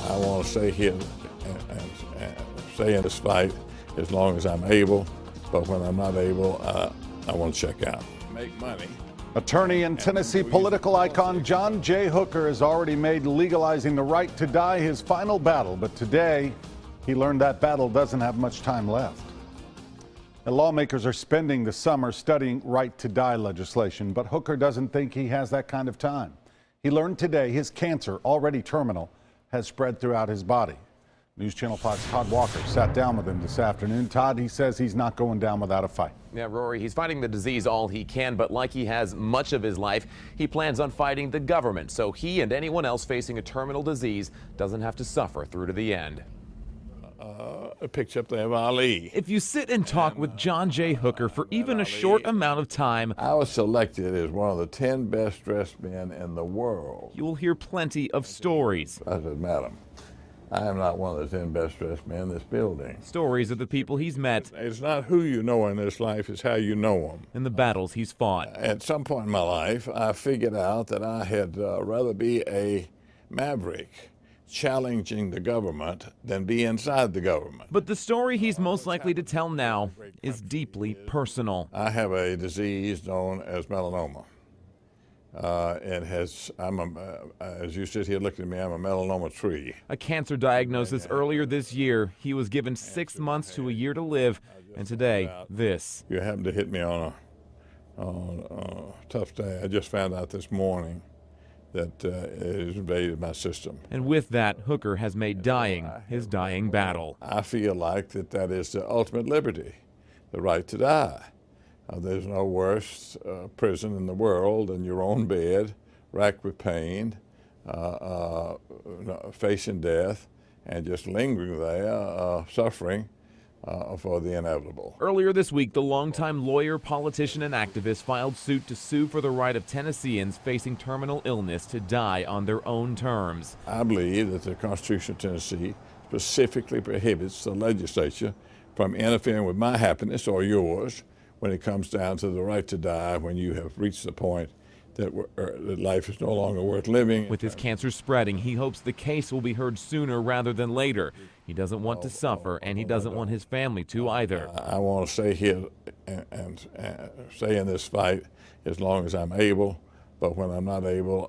I want to stay here and stay in this fight as long as I'm able, but when I'm not able, I want to check out. Make money. Attorney and Tennessee political icon John J. Hooker has already made legalizing the right to die his final battle, but today he learned that battle doesn't have much time left. The lawmakers are spending the summer studying right to die legislation, but Hooker doesn't think he has that kind of time. He learned today his cancer, already terminal, has spread throughout his body. News Channel 5's Todd Walker sat down with him this afternoon. Todd, he says he's not going down without a fight. Yeah, Rory, he's fighting the disease all he can, but like he has much of his life, he plans on fighting the government so he and anyone else facing a terminal disease doesn't have to suffer through to the end. A picture up there of Ali. If you sit and talk with John J. Hooker for even a short amount of time, I was selected as one of the 10 best dressed men in the world. you will hear plenty of stories. I said, madam, I am not one of the 10 best dressed men in this building. Stories of the people he's met It's not who you know in this life, it's how you know them. and the battles he's fought. At some point in my life, I figured out that I had rather be a maverick challenging the government than be inside the government. But the story he's most likely to tell now is deeply personal. I have a disease known as melanoma. As you sit here looking at me, I'm a melanoma tree. A cancer diagnosis earlier this year. He was given 6 months to a year to live, and today, this. You happen to hit me on a tough day. I just found out this morning that it has invaded my system. And with that, Hooker has made dying his dying battle. I feel like that is the ultimate liberty, the right to die. There's no worse prison in the world than your own bed, racked with pain, facing death, and just lingering there, suffering for the inevitable. Earlier this week, the longtime lawyer, politician, and activist filed suit to sue for the right of Tennesseans facing terminal illness to die on their own terms. I believe that the Constitution of Tennessee specifically prohibits the legislature from interfering with my happiness or yours when it comes down to the right to die when you have reached the point that life is no longer worth living. With his cancer spreading, he hopes the case will be heard sooner rather than later. He doesn't want to suffer, and he doesn't want his family to either. I want to stay here and stay in this fight as long as I'm able, but when I'm not able,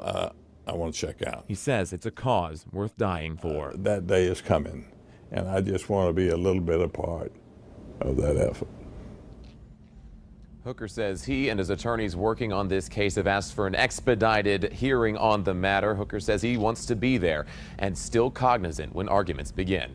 I want to check out. He says it's a cause worth dying for. That day is coming, and I just want to be a little bit a part of that effort. Hooker says he and his attorneys working on this case have asked for an expedited hearing on the matter. Hooker says he wants to be there and still cognizant when arguments begin.